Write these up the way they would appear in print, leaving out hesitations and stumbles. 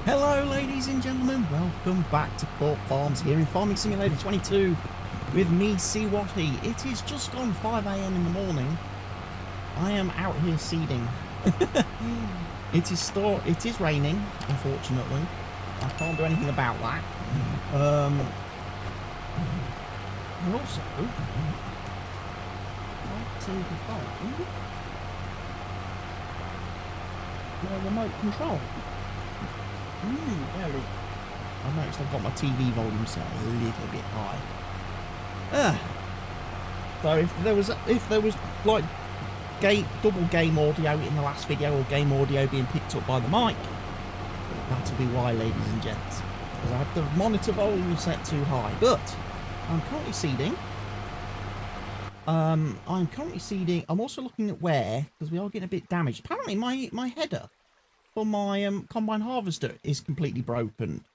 Hello ladies and gentlemen, welcome back to Court Farms here in Farming Simulator 22 with me, Seawatty. It is just gone 5 AM in the morning. I am out here seeding. It is raining, unfortunately. I can't do anything about that. And also, I'd to find my remote control. Very. I noticed I've got my TV volume set a little bit high. So if there was like double game audio in the last video, or game audio being picked up by the mic, that'll be why, ladies and gents. Because I had the monitor volume set too high. But I'm currently seeding. I'm also looking at where, because we are getting a bit damaged. Apparently my header for my combine harvester is completely broken.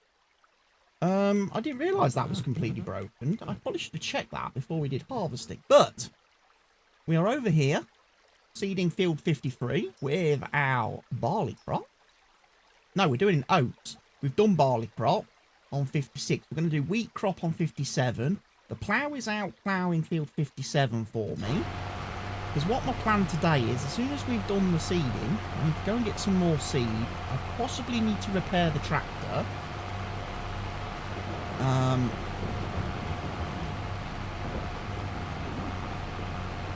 I didn't realise that was completely broken. I probably should have checked that before we did harvesting. But we are over here seeding field 53 with our barley crop. No, we're doing oats. We've done barley crop on 56. We're going to do wheat crop on 57. The plough is out ploughing field 57 for me. Because what my plan today is, as soon as we've done the seeding, I need to go and get some more seed. I possibly need to repair the tractor.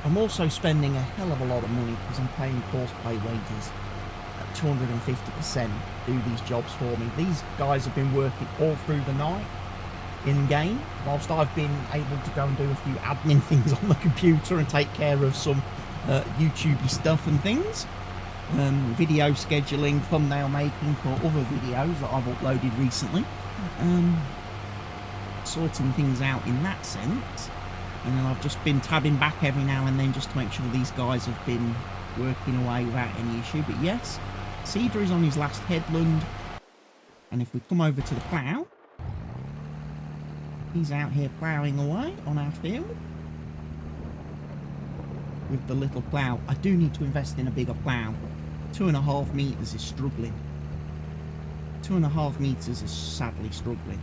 I'm also spending a hell of a lot of money because I'm paying Courseplay wages at 250% to do these jobs for me. These guys have been working all through the night in-game, whilst I've been able to go and do a few admin things on the computer and take care of some YouTube stuff and things. Video scheduling, thumbnail making for other videos that I've uploaded recently. Sorting things out in that sense. And then I've just been tabbing back every now and then just to make sure these guys have been working away without any issue. But yes, Cedar is on his last headland. And if we come over to the plough, he's out here ploughing away on our field with the little plough. I do need to invest in a bigger plough. 2.5 meters is struggling. 2.5 meters is sadly struggling.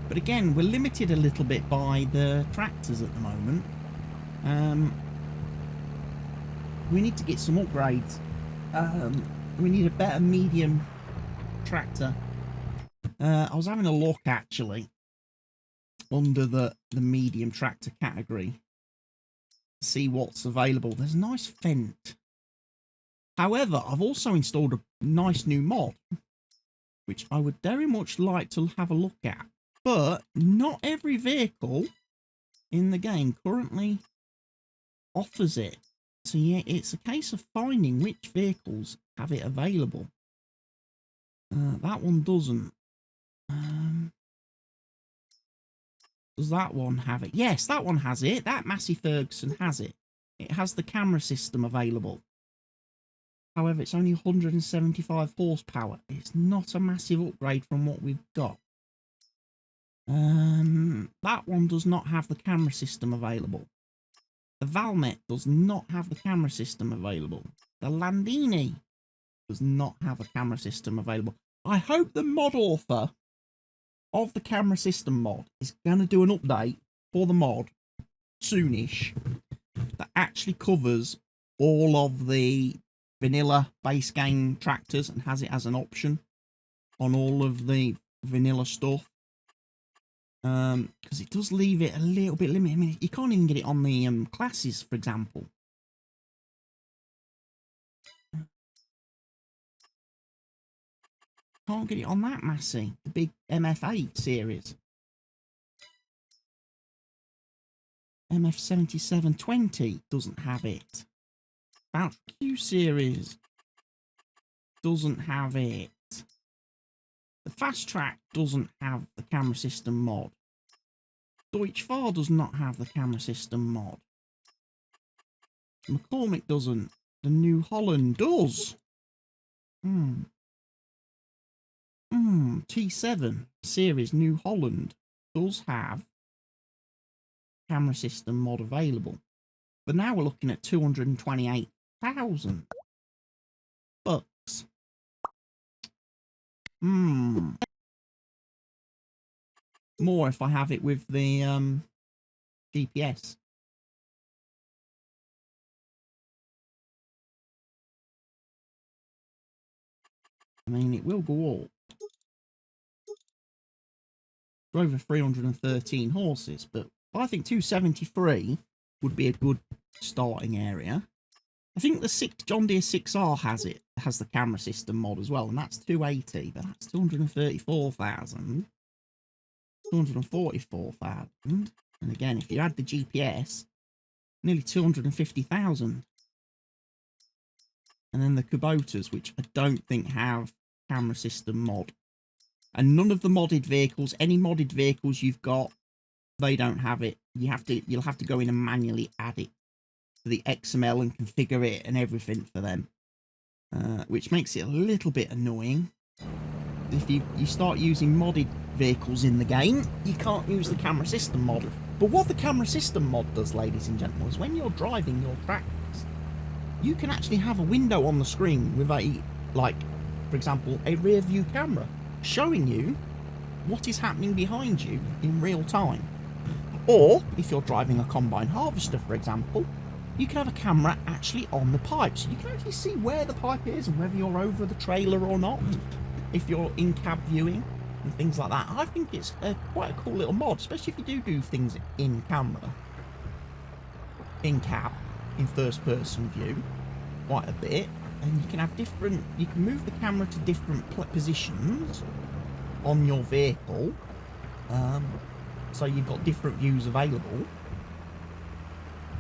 But again, we're limited a little bit by the tractors at the moment. We need to get some upgrades. We need a better medium tractor. I was having a look actually under the medium tractor category, see what's available. There's a nice Fendt. However, I've also installed a nice new mod, which I would very much like to have a look at. But not every vehicle in the game currently offers it. So yeah, it's a case of finding which vehicles have it available. That one doesn't. Does that one have it? Yes, that one has it. That Massey Ferguson has it. It has the camera system available. However, it's only 175 horsepower. It's not a massive upgrade from what we've got. That one does not have the camera system available. The Valmet does not have the camera system available. The Landini does not have a camera system available. I hope the mod author of the camera system mod is going to do an update for the mod soonish that actually covers all of the vanilla base game tractors and has it as an option on all of the vanilla stuff. Because it does leave it a little bit limited. I mean, you can't even get it on the classes, for example. Can't get it on that Massey, the big MF8 series. MF7720 doesn't have it. Voucher Q series doesn't have it. The Fast Track doesn't have the camera system mod. Deutsch Fahr does not have the camera system mod. McCormick doesn't. The New Holland does. T7 series New Holland does have camera system mod available. But now we're looking at 228,000 bucks. More if I have it with the GPS. I mean, it will go up. Over 313 horses, but I think 273 would be a good starting area. I think the John Deere 6R has the camera system mod as well, and that's 280, but that's 234,000. 244,000. And again, if you add the GPS, nearly 250,000. And then the Kubotas, which I don't think have camera system mod. And none of the modded vehicles, any modded vehicles you've got, they don't have it. You'll have to go in and manually add it to the XML and configure it and everything for them. Which makes it a little bit annoying. If you start using modded vehicles in the game, you can't use the camera system mod. But what the camera system mod does, ladies and gentlemen, is when you're driving your tractors, you can actually have a window on the screen with a, like, for example, a rear view camera showing you what is happening behind you in real time. Or, if you're driving a combine harvester, for example, you can have a camera actually on the pipe, so you can actually see where the pipe is and whether you're over the trailer or not, if you're in-cab viewing and things like that. I think it's quite a cool little mod, especially if you do things in camera, in cab, in first-person view, quite a bit. And you can have you can move the camera to different positions on your vehicle, so you've got different views available.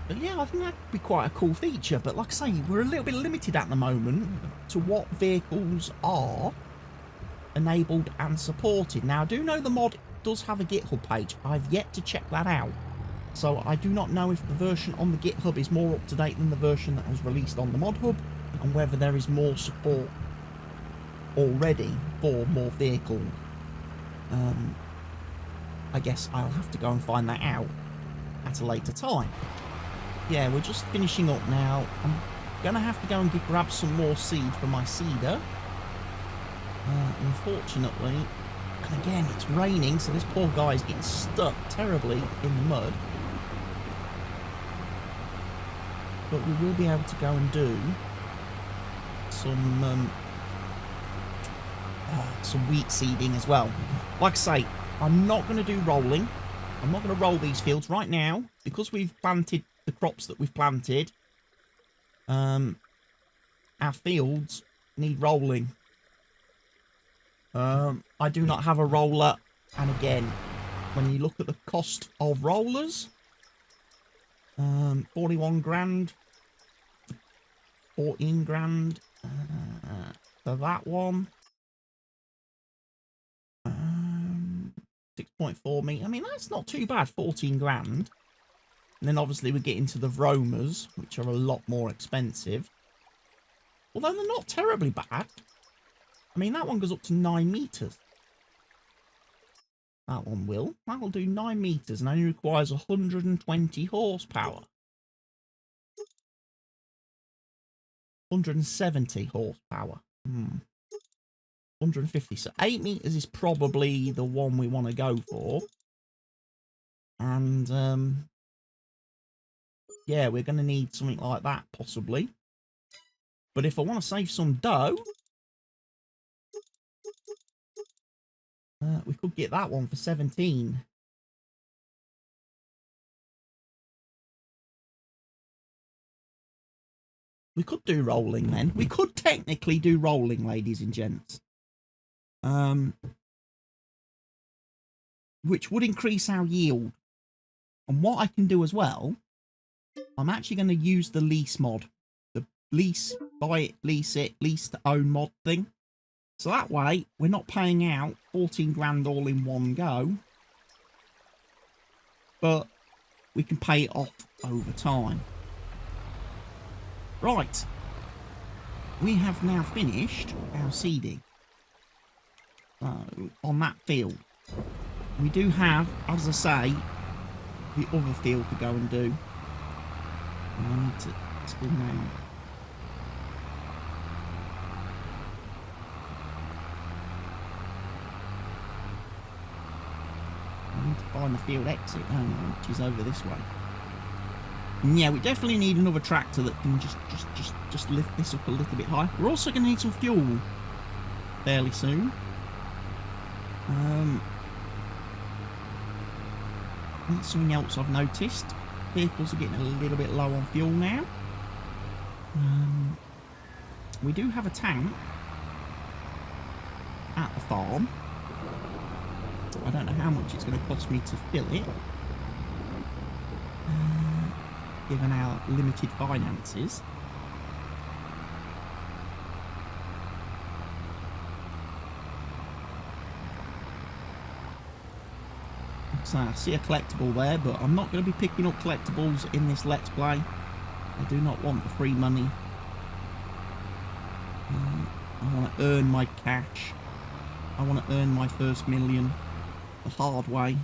But yeah, I think that'd be quite a cool feature. But like I say, we're a little bit limited at the moment to what vehicles are enabled and supported. Now, I do know the mod does have a GitHub page. I've yet to check that out, so I do not know if the version on the GitHub is more up to date than the version that was released on the mod hub, and whether there is more support already for more vehicles. I guess I'll have to go and find that out at a later time. Yeah, we're just finishing up now. I'm gonna have to go and grab some more seed for my seeder. Unfortunately, and again, it's raining, so this poor guy's getting stuck terribly in the mud. But we will be able to go and do some wheat seeding as well. Like I say, I'm not going to do rolling. I'm not going to roll these fields right now because we've planted the crops that we've planted. Our fields need rolling. I do not have a roller, and again, when you look at the cost of rollers, 41 grand, 14 grand for that one, 6.4 metre. I mean, that's not too bad, 14 grand. And then obviously we get into the Vromas, which are a lot more expensive, although they're not terribly bad. I mean, that one goes up to 9 metres. That one will. That will do 9 metres and only requires 120 horsepower. 170 horsepower. 150. So 8 metres is probably the one we want to go for. And, yeah, we're going to need something like that, possibly. But if I want to save some dough, we could get that one for 17. We could do rolling then. We could technically do rolling, ladies and gents. Which would increase our yield. And what I can do as well, I'm actually going to use the lease mod. The lease, buy it, lease to own mod thing. So that way, we're not paying out 14 grand all in one go. But we can pay it off over time. Right. We have now finished our seeding. On that field. We do have, as I say, the other field to go and do. And I need to spin round. find the field exit, which is over this way. And yeah, we definitely need another tractor that can just lift this up a little bit higher. We're also going to need some fuel fairly soon. That's something else I've noticed. Vehicles are getting a little bit low on fuel now. We do have a tank at the farm. I don't know how much it's going to cost me to fill it, given our limited finances. So I see a collectible there, but I'm not going to be picking up collectibles in this Let's Play. I do not want the free money. I want to earn my cash. I want to earn my first million the hard way.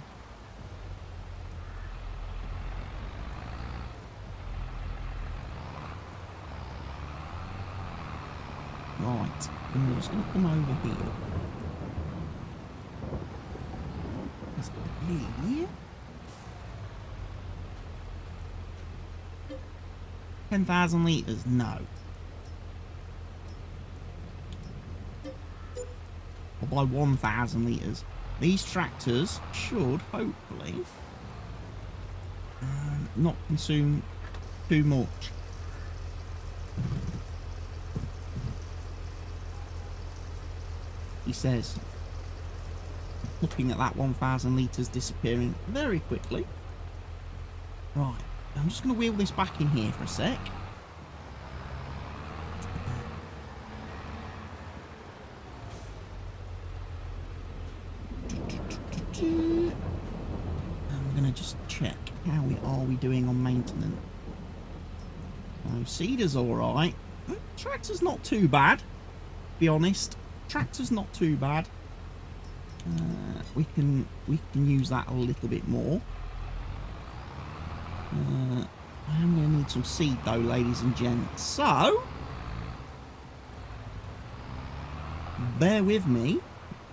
Right, I'm just going to come over here. Here. 10,000 litres, no. I'll buy 1,000 litres. These tractors should hopefully not consume too much. He says, looking at that 1,000 litres disappearing very quickly. Right, I'm just going to wheel this back in here for a sec. I'm going to just check how are we doing on maintenance. So seeder's alright. Tractor's not too bad, to be honest. Tractor's not too bad. We can use that a little bit more. I am going to need some seed though, ladies and gents. So bear with me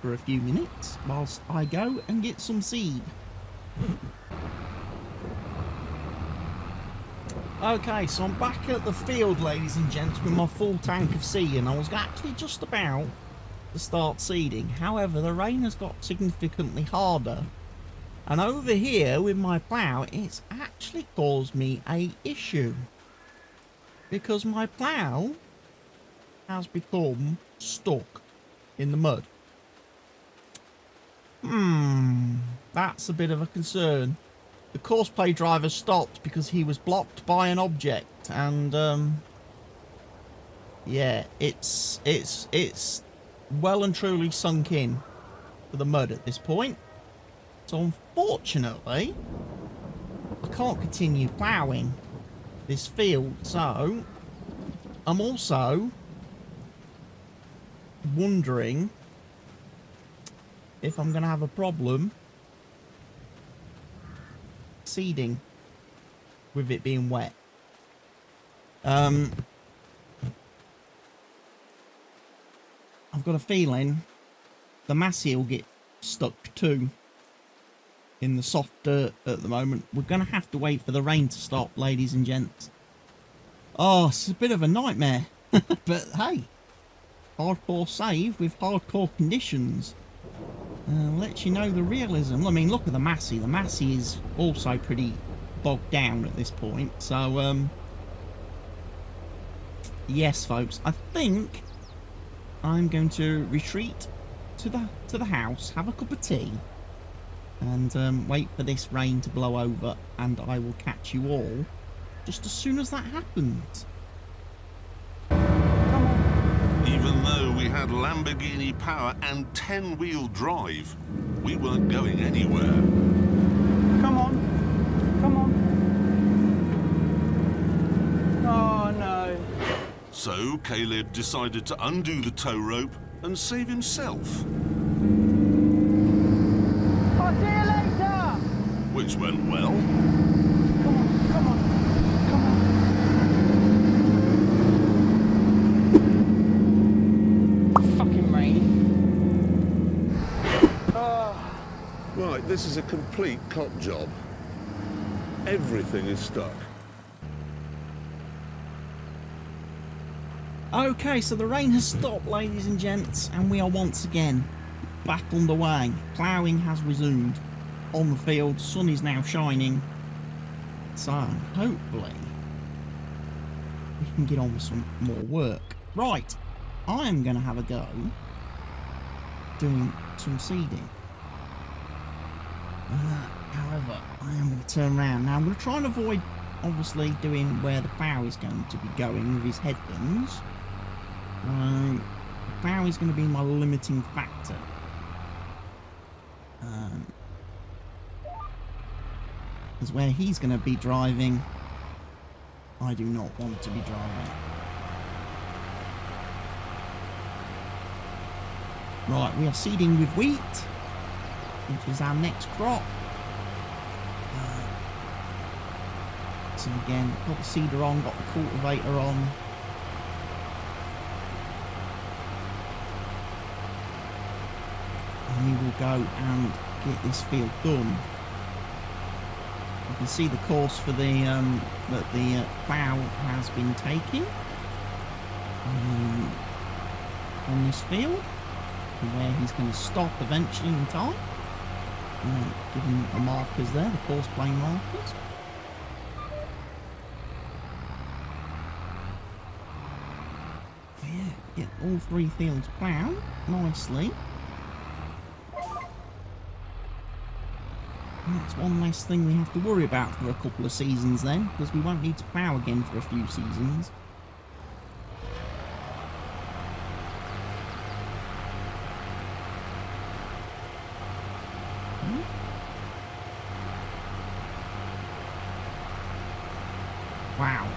for a few minutes whilst I go and get some seed. Okay, so I'm back at the field, ladies and gents, with my full tank of seed, and I was actually just about to start seeding. However, the rain has got significantly harder, and over here with my plough, it's actually caused me a issue because my plough has become stuck in the mud. That's a bit of a concern. The Courseplay driver stopped because he was blocked by an object, and yeah, it's well and truly sunk in to the mud at this point. So unfortunately, I can't continue ploughing this field. So I'm also wondering if I'm going to have a problem seeding with it being wet. I've got a feeling the massey will get stuck too in the soft dirt at the moment. We're going to have to wait for the rain to stop, ladies and gents. Oh, it's a bit of a nightmare. But hey, hardcore save with hardcore conditions. Lets you know the realism. I mean, look at the massey. The massey is also pretty bogged down at this point. So, yes, folks, I think I'm going to retreat to the house, have a cup of tea, and wait for this rain to blow over, and I will catch you all just as soon as that happens. Even though we had Lamborghini power and 10-wheel drive, we weren't going anywhere. Come on. Come on. Oh, no. So Caleb decided to undo the tow rope and save himself. I'll see you later. Which went well. Come on, come on, come on. Fucking rain. Oh. Right, This is a complete cop job. Everything is stuck. Okay, so the rain has stopped, ladies and gents, and we are once again back underway. Ploughing has resumed on the field. Sun is now shining. So, hopefully, we can get on with some more work. Right, I am going to have a go doing some seeding. However, I am going to turn around. Now, I'm going to try and avoid, obviously, doing where the plough is going to be going with his headlands. The plough is going to be my limiting factor. Because where he's going to be driving, I do not want to be driving. Right, we are seeding with wheat, which is our next crop. So again, got the seeder on, got the cultivator on. And we will go and get this field done. You can see the course for the that the plough has been taking on this field, and where he's going to stop eventually in time. Given the markers there, the course plane markers. Yeah, get all three fields ploughed nicely. That's one less thing we have to worry about for a couple of seasons then, because we won't need to plough again for a few seasons. Wow.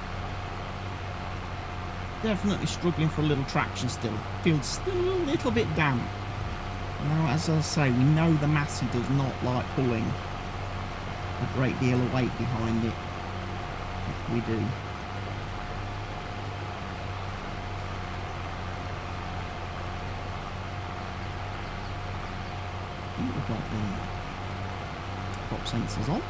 Definitely struggling for a little traction still. Feels still a little bit damp. Now, as I say, we know the Massey does not like pulling a great deal of weight behind it. We do. I think we've got the crop sensors on.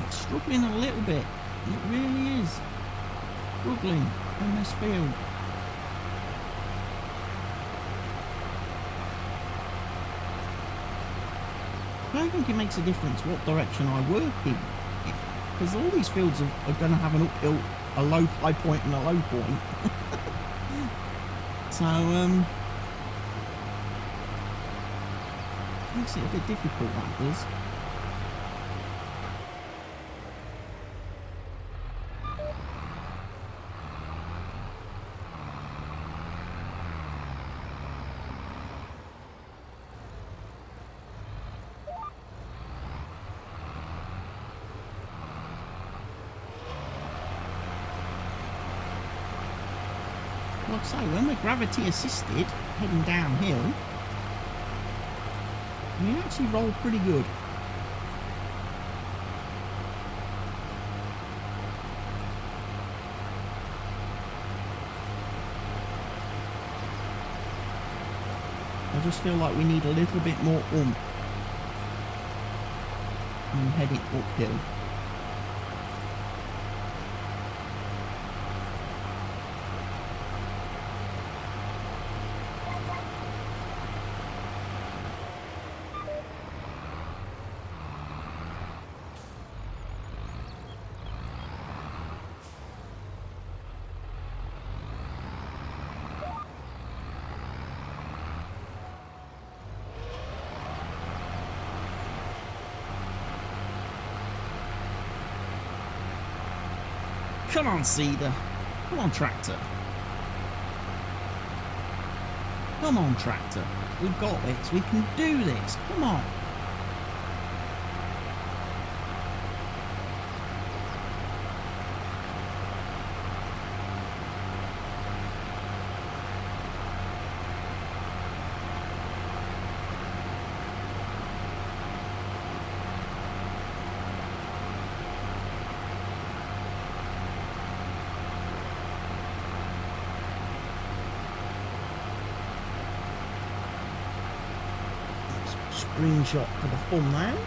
It's struggling a little bit. It really is struggling on this field. I don't think it makes a difference what direction I work in, because all these fields are going to have an uphill, a low high point and a low point. So makes it a bit difficult, that does. Like I say, when we're gravity assisted, heading downhill, we actually roll pretty good. I just feel like we need a little bit more oomph when heading uphill. Come on, Seeder. Come on, Tractor. Come on, Tractor. We've got this. We can do this. Come on. screenshot for the thumbnail.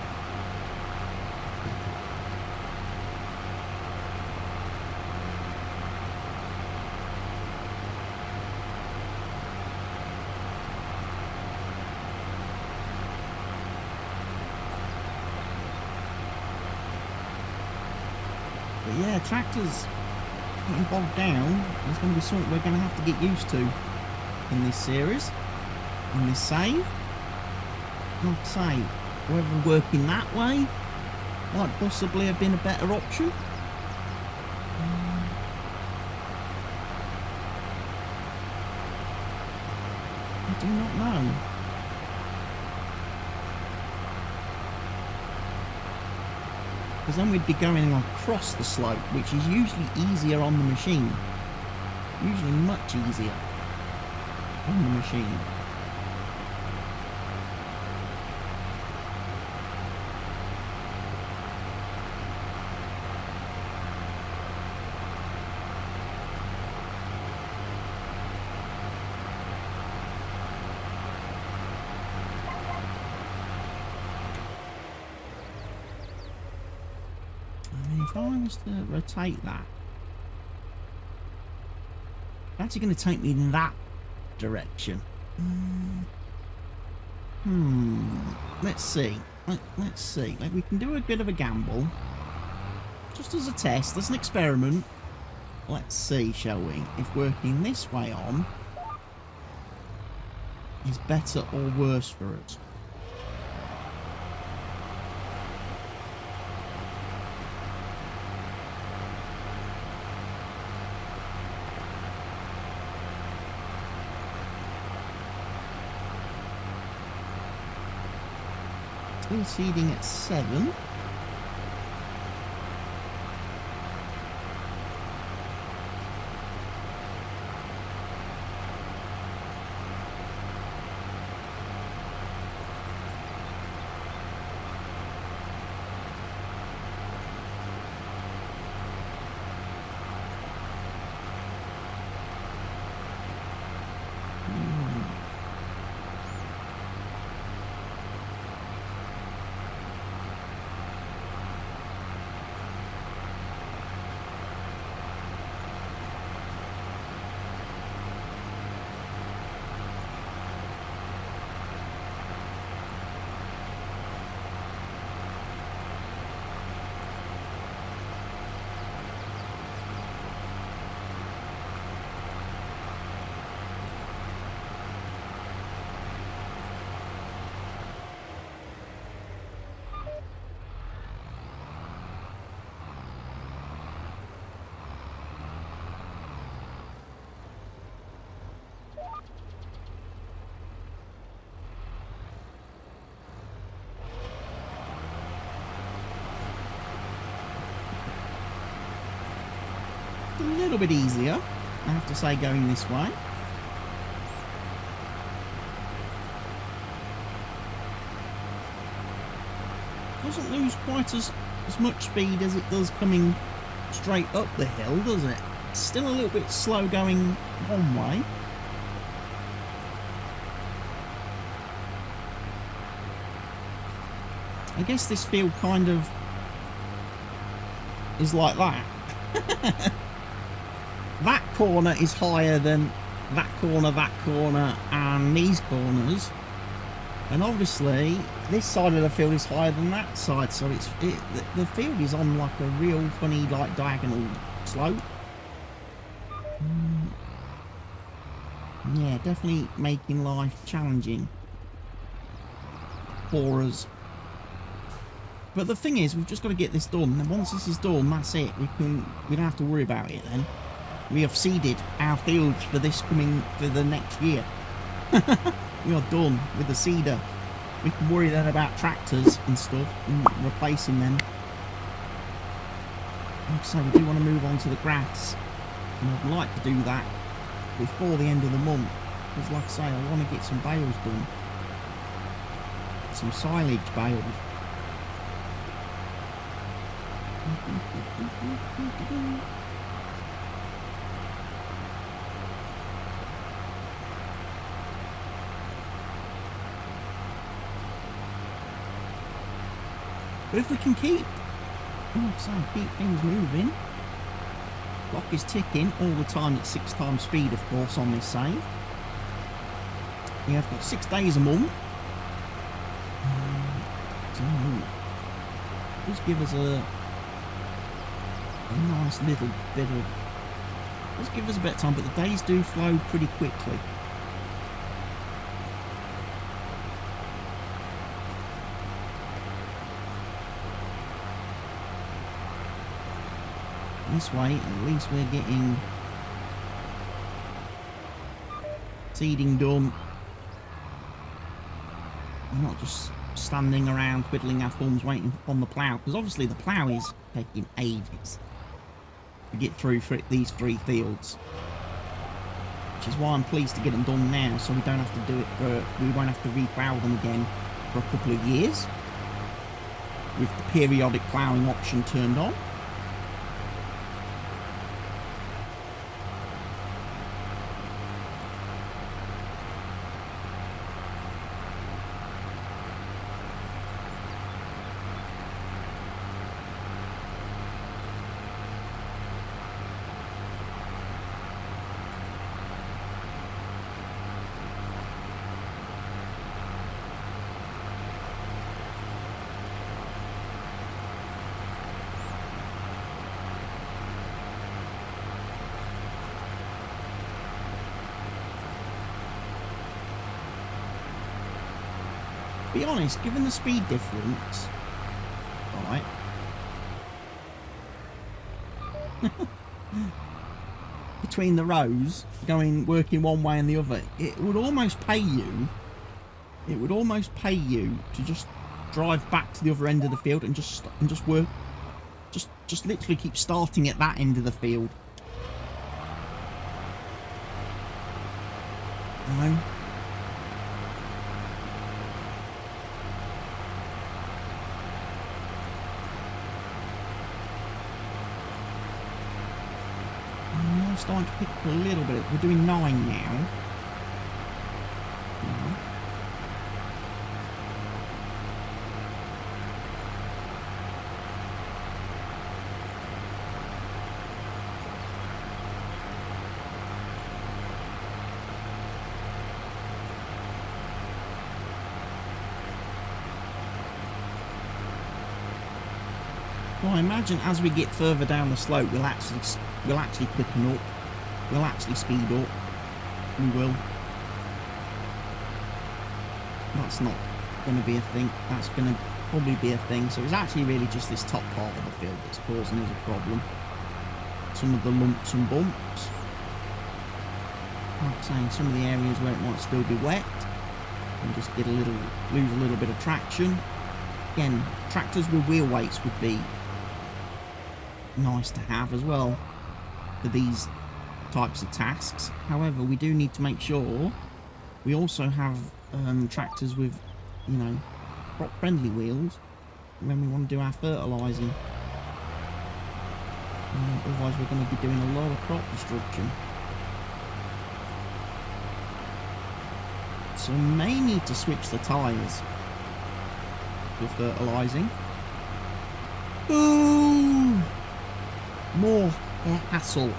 But yeah, tractors getting bogged down is going to be something we're going to have to get used to in this series, in this save. Like I say, whether working that way might possibly have been a better option. I do not know. Because then we'd be going across the slope, which is usually easier on the machine. Usually much easier on the machine. If I was to rotate that, it's actually going to take me in that direction. Let's see. Let's see. Maybe we can do a bit of a gamble. Just as a test, as an experiment. Let's see, shall we? If working this way on is better or worse for us. Still seeding at 7. A little bit easier, I have to say, going this way. Doesn't lose quite as much speed as it does coming straight up the hill, does it? It's still a little bit slow going one way. I guess this field kind of is like that. That corner is higher than that corner, and these corners. And obviously, this side of the field is higher than that side, so the field is on like a real funny, like, diagonal slope. Yeah, definitely making life challenging for us. But the thing is, we've just got to get this done. And once this is done, that's it. We don't have to worry about it then. We have seeded our fields for this coming for the next year. We are done with the seeder. We can worry then about tractors and stuff and replacing them. Like I say, we do want to move on to the grass, and I'd like to do that before the end of the month, because like I say, I want to get some bales done, some silage bales. But if we can keep, keep things moving. Clock is ticking all the time at 6 times speed, of course, on this save. We have got 6 days a month. Just give us a nice little bit of... Just give us a bit of time, but the days do flow pretty quickly. This way, at least we're getting seeding done. We're not just standing around twiddling our thumbs waiting on the plough, because obviously the plough is taking ages to get through for these 3 fields, which is why I'm pleased to get them done now, so we don't have to do it for, we won't have to replough them again for a couple of years with the periodic ploughing option turned on. Be honest, given the speed difference, right, between the rows, working one way and the other, it would almost pay you to just drive back to the other end of the field and just work, just literally keep starting at that end of the field. You know? Starting to pick up a little bit. We're doing 9 now. Well, I imagine as we get further down the slope, we'll actually quicken up. We'll actually speed up. We will. That's not going to be a thing. That's going to probably be a thing. So it's actually really just this top part of the field that's causing us a problem. Some of the lumps and bumps. Like I'm saying, some of the areas where it might still be wet, and just lose a little bit of traction. Again, tractors with wheel weights would be nice to have as well for these types of tasks. However, we do need to make sure we also have tractors with, you know, crop friendly wheels when we want to do our fertilising. Otherwise we're going to be doing a lot of crop destruction. So we may need to switch the tyres for fertilising. Ooh! More hassle.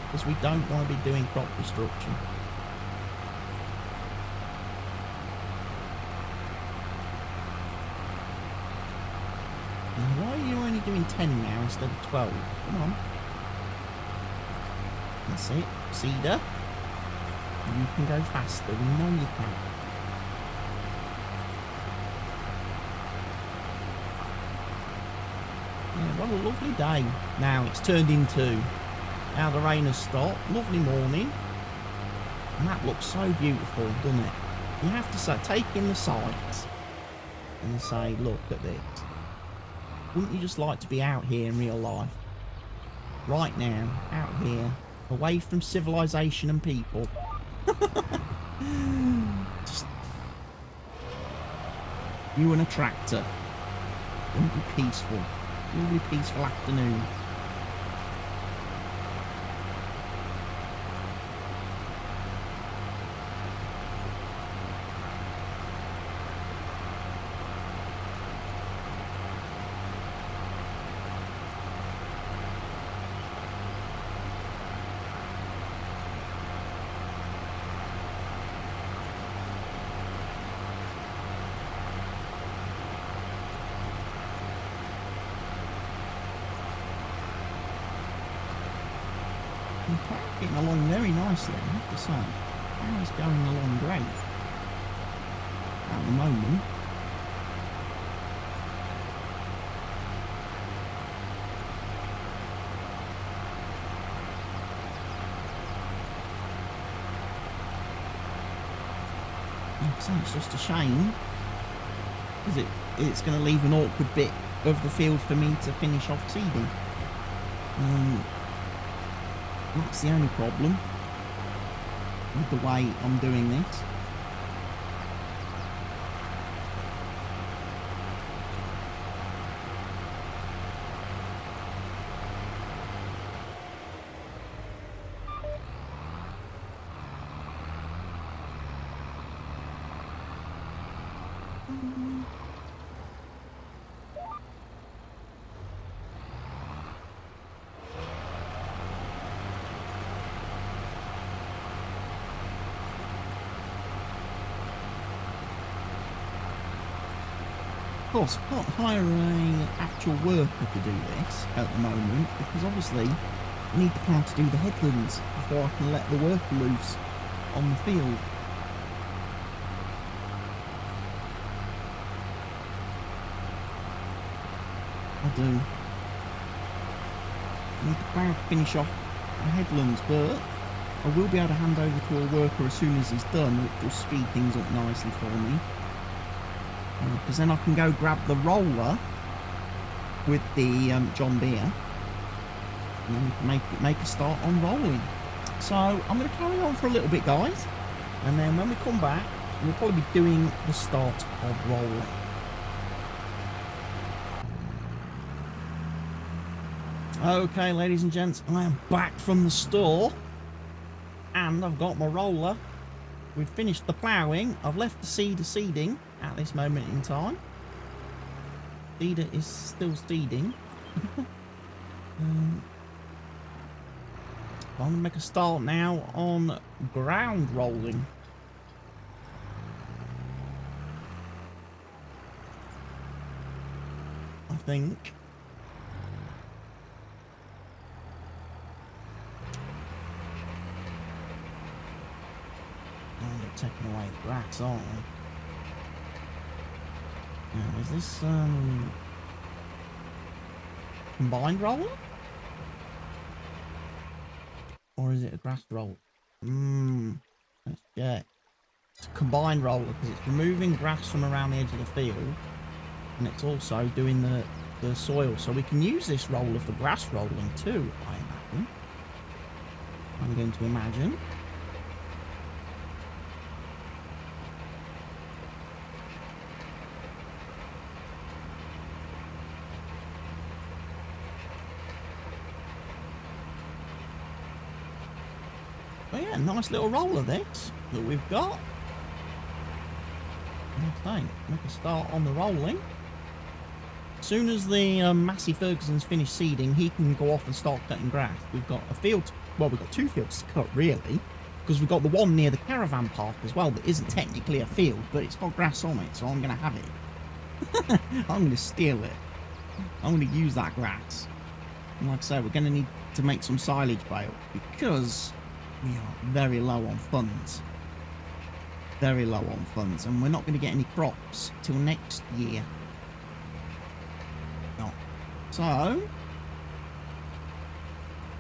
Because we don't want to be doing crop destruction. And why are you only doing 10 now instead of 12? Come on. That's it. Cedar. You can go faster. We know you can. Yeah, what a lovely day. Now it's turned into... Now the rain has stopped. Lovely morning. And that looks so beautiful, doesn't it? You have to say, take in the sights and say, look at this. Wouldn't you just like to be out here in real life? Right now, out here, away from civilization and people. Just you and a tractor. Wouldn't it be peaceful? Lovely peaceful afternoon. getting along very nicely, I have to say. It's going along great at the moment. So it's just a shame because it's going to leave an awkward bit of the field for me to finish off seeding. That's the only problem with the way I'm doing this. Of course, I can't hire an actual worker to do this at the moment because obviously I need the plough to do the headlands before I can let the worker loose on the field. I do. I need the plough to finish off the headlands, but I will be able to hand over to a worker as soon as he's done, which will speed things up nicely for me. Because then I can go grab the roller with the John Deere, and then we can make a start on rolling. So I'm going to carry on for a little bit, guys, and then when we come back, we'll probably be doing the start of rolling. Okay, ladies and gents, I am back from the store, and I've got my roller. We've finished the ploughing. I've left the seeder seeding at this moment in time. Seeder is still seeding. I'm going to make a start now on ground rolling. I think. Taking away the grass on. Now, is this combined roller? Or is it a grass roller? Let's check. It's a combined roller because it's removing grass from around the edge of the field, and it's also doing the soil. So we can use this roller for grass rolling too, I imagine. I'm going to imagine. But yeah, nice little roller this that we've got. Okay, make a start on the rolling. As soon as the Massey Ferguson's finished seeding, he can go off and start cutting grass. We've got a field, well, we've got two fields to cut really, because we've got the one near the caravan park as well that isn't technically a field, but it's got grass on it, so I'm going to have it. I'm going to steal it. I'm going to use that grass. And like I say, we're going to need to make some silage bale because we are very low on funds. Very low on funds, and we're not going to get any crops till next year. No. So,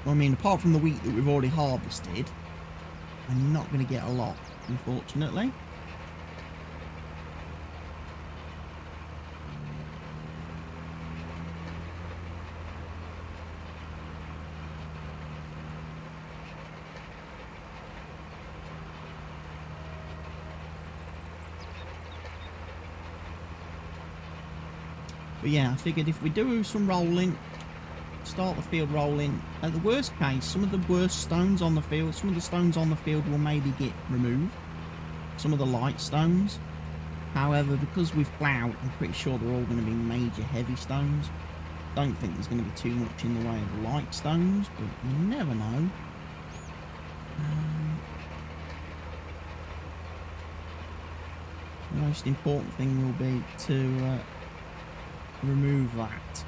I mean, apart from the wheat that we've already harvested, I'm not going to get a lot, unfortunately. But yeah, I figured if we do some rolling, start the field rolling, at the worst case, some of the worst stones on the field, some of the stones on the field will maybe get removed. Some of the light stones. However, because we've ploughed, I'm pretty sure they're all going to be major heavy stones. Don't think there's going to be too much in the way of light stones, but you never know. The most important thing will be to remove that.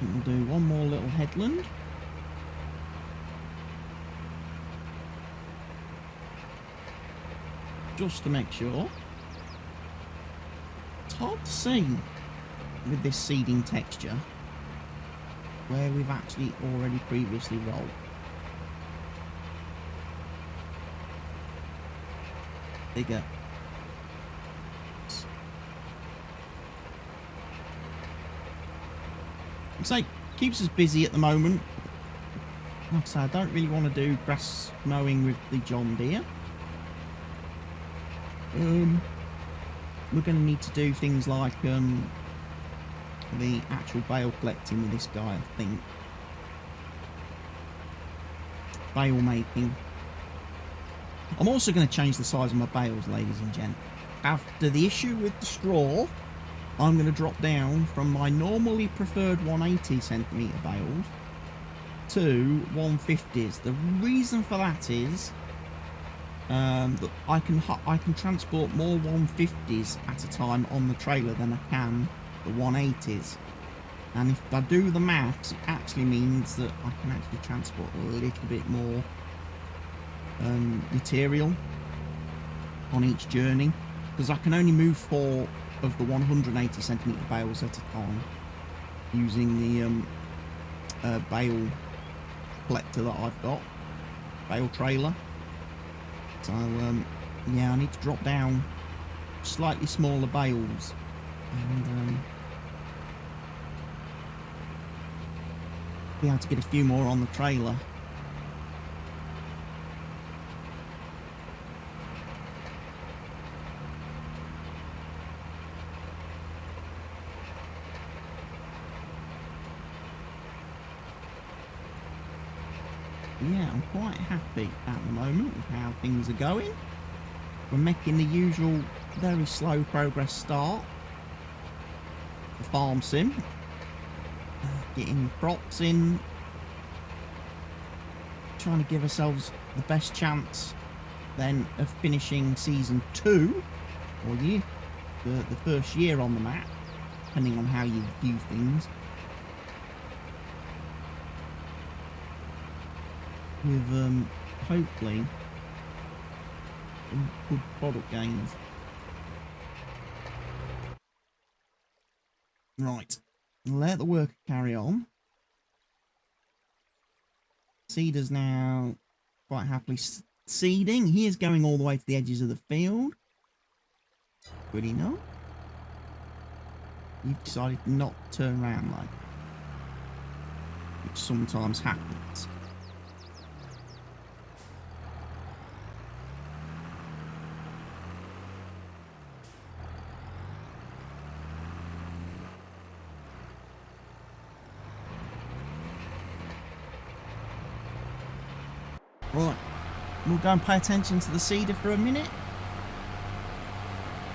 And we'll do one more little headland. Just to make sure. It's hard to see with this seeding texture where we've actually already previously rolled. Bigger. So, keeps us busy at the moment. Like I say, I don't really want to do grass mowing with the John Deere. We're going to need to do things like the actual bale collecting with this guy, I think. Bale making. I'm also going to change the size of my bales, ladies and gents. After the issue with the straw, I'm going to drop down from my normally preferred 180 centimetre bales to 150s. The reason for that is that I can transport more 150s at a time on the trailer than I can the 180s. And if I do the maths, it actually means that I can actually transport a little bit more material on each journey, because I can only move 4 of the 180 centimetre bales at a time using the bale collector that I've got, bale trailer. So yeah, I need to drop down slightly smaller bales and be able to get a few more on the trailer. Yeah, I'm quite happy at the moment with how things are going. We're making the usual very slow progress start. The farm sim. Getting props in. Trying to give ourselves the best chance then of finishing season 2. Or the first year on the map. Depending on how you view things. With hopefully some good product gains. Right, let the work carry on. Seeder's now quite happily seeding. He is going all the way to the edges of the field. Good enough. You've decided not to turn around though, which sometimes happens. Right, we'll go and pay attention to the seeder for a minute.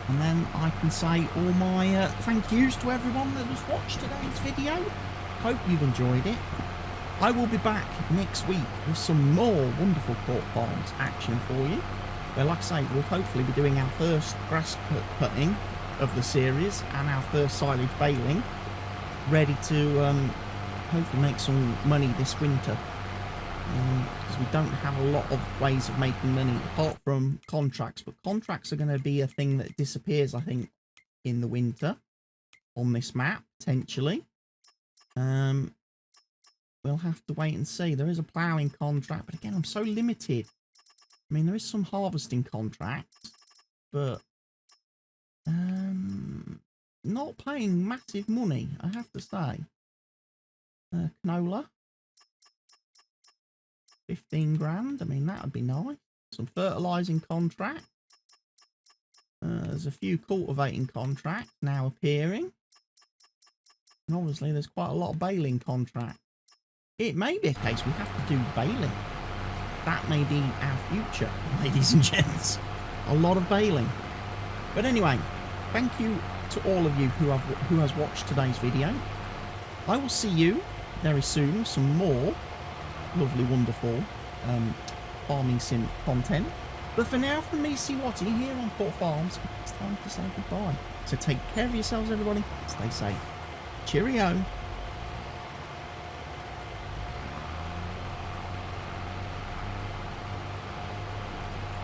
And then I can say all my thank yous to everyone that has watched today's video. Hope you've enjoyed it. I will be back next week with some more wonderful Court Farms action for you. Where, like I say, we'll hopefully be doing our first grass cutting of the series and our first silage baling. Ready to hopefully make some money this winter. Because we don't have a lot of ways of making money apart from contracts, but contracts are going to be a thing that disappears, I think, in the winter on this map, potentially. We'll have to wait and see. There is a ploughing contract, but again, I'm so limited. I mean, there is some harvesting contracts, but not paying massive money, I have to say. Canola. 15 grand, I mean, that would be nice. Some fertilising contract. There's a few cultivating contracts now appearing. And obviously there's quite a lot of baling contracts. It may be a case we have to do baling. That may be our future, ladies and gents. A lot of baling. But anyway, thank you to all of you who has watched today's video. I will see you very soon with some more lovely, wonderful farming sim content. But for now, from me, Watty, here on Court Farms, it's time to say goodbye. So take care of yourselves, everybody. Stay safe. Cheerio.